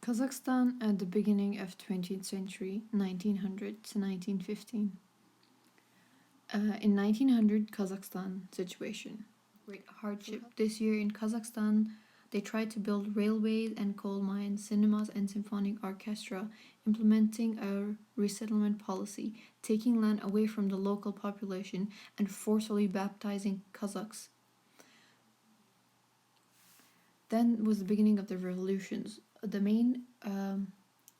Kazakhstan at the beginning of 20th century, 1900 to 1915. In 1900, Kazakhstan situation. Great hardship. This year in Kazakhstan, they tried to build railways and coal mines, cinemas and symphonic orchestra, implementing a resettlement policy, taking land away from the local population and forcefully baptizing Kazakhs. Then was the beginning of the revolutions. The main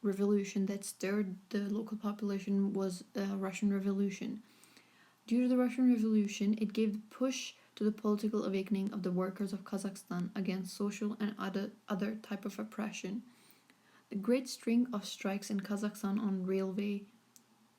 revolution that stirred the local population was the Russian Revolution. Due to the Russian Revolution, it gave the push to the political awakening of the workers of Kazakhstan against social and other type of oppression. The great string of strikes in Kazakhstan on railway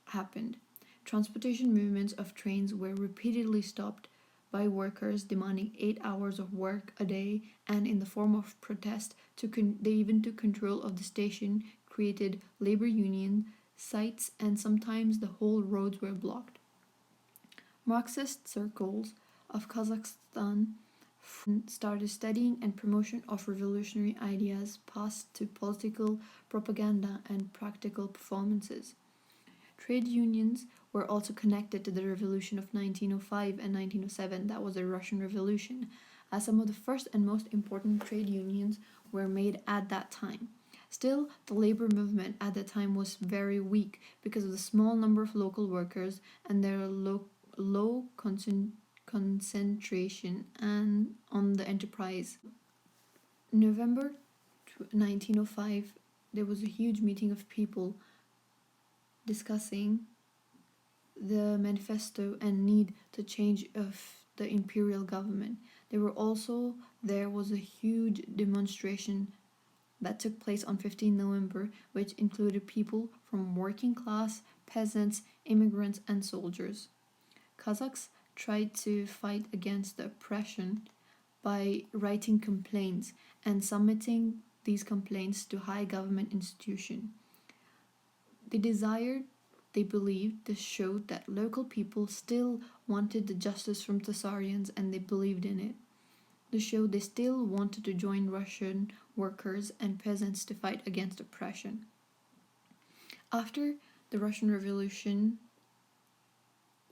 happened. Transportation movements of trains were repeatedly stopped by workers demanding 8 hours of work a day, and in the form of protest, they even took control of the station, created labor union sites, and sometimes the whole roads were blocked. Marxist circles of Kazakhstan started studying and promotion of revolutionary ideas passed to political propaganda and practical performances. Trade unions were also connected to the revolution of 1905 and 1907, that was the Russian Revolution, as some of the first and most important trade unions were made at that time. Still, the labor movement at the time was very weak because of the small number of local workers and their low concentration and on the enterprise. November 1905, there was a huge meeting of people discussing the manifesto and need to change of the imperial government. There was a huge demonstration that took place on 15 November, which included people from working class, peasants, immigrants, and soldiers. Kazakhs tried to fight against the oppression by writing complaints and submitting these complaints to high government institution. They believed this showed that local people still wanted the justice from Tsarians and they believed in it. This showed they still wanted to join Russian workers and peasants to fight against oppression. After the Russian Revolution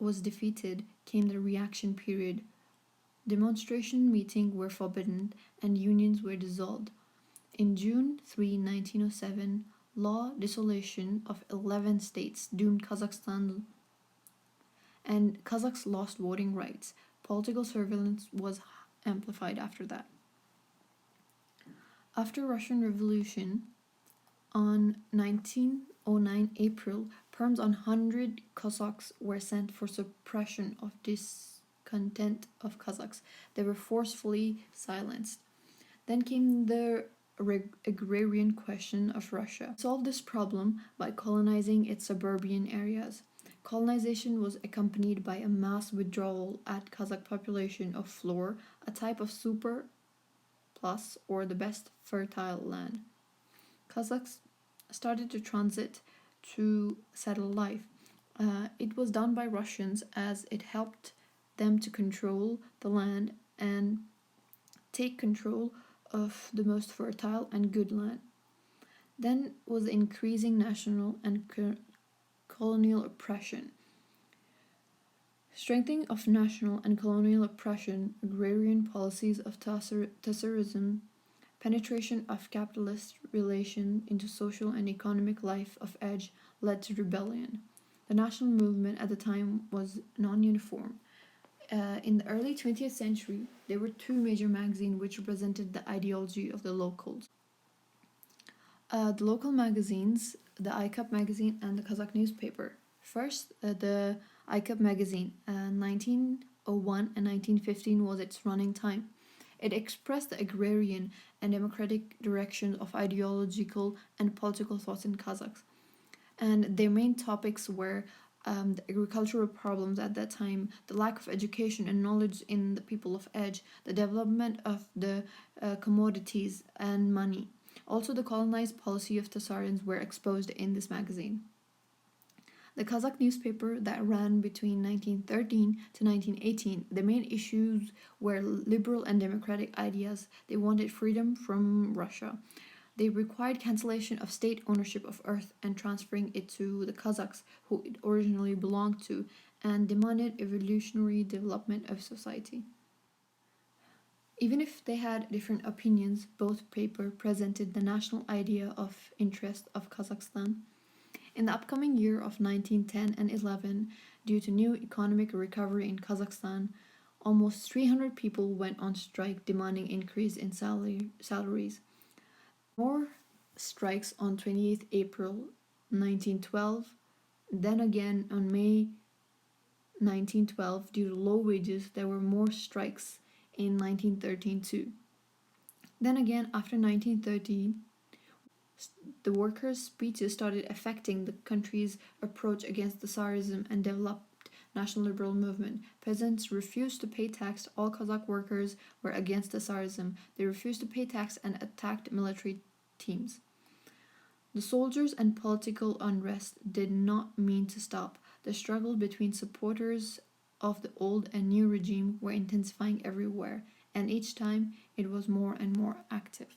was defeated, came the reaction period. Demonstration meetings were forbidden and unions were dissolved. In June 3, 1907, law dissolution of 11 states doomed Kazakhstan, and Kazakhs lost voting rights. Political surveillance was amplified after that. After Russian Revolution, on 1909 April, perms on 100 Cossacks were sent for suppression of discontent of Kazakhs. They were forcefully silenced. Then came the agrarian question of Russia. Solved this problem by colonizing its suburban areas. Colonization was accompanied by a mass withdrawal at Kazakh population of floor, a type of super plus or the best fertile land. Kazakhs started to transit to settle life. It was done by Russians as it helped them to control the land and take control of the most fertile and good land. Then was increasing national and colonial oppression. Strengthening of national and colonial oppression, agrarian policies of Tsarism, penetration of capitalist relation into social and economic life of Edge led to rebellion. The national movement at the time was non-uniform. In the early 20th century, there were two major magazines which represented the ideology of the locals. The local magazines, the ICAP magazine and the Kazakh newspaper. First, the ICAP magazine, 1901 and 1915 was its running time. It expressed the agrarian and democratic direction of ideological and political thoughts in Kazakhs. And their main topics were the agricultural problems at that time, the lack of education and knowledge in the people of Edge, the development of the commodities and money. Also, the colonized policy of Tsarians were exposed in this magazine. The Kazakh newspaper that ran between 1913 to 1918, the main issues were liberal and democratic ideas. They wanted freedom from Russia. They required cancellation of state ownership of earth and transferring it to the Kazakhs, who it originally belonged to, and demanded evolutionary development of society. Even if they had different opinions, both papers presented the national idea of interest of Kazakhstan. In the upcoming year of 1910 and 11, due to new economic recovery in Kazakhstan, almost 300 people went on strike demanding increase in salaries. More strikes on 28th April 1912, then again on May 1912 due to low wages. There were more strikes in 1913 too. Then again after 1913, the workers' speeches started affecting the country's approach against the Tsarism and developed national liberal movement. Peasants refused to pay tax. All Kazakh workers were against the Tsarism. They refused to pay tax and attacked military teams. The soldiers and political unrest did not mean to stop. The struggle between supporters of the old and new regime were intensifying everywhere, and each time it was more and more active.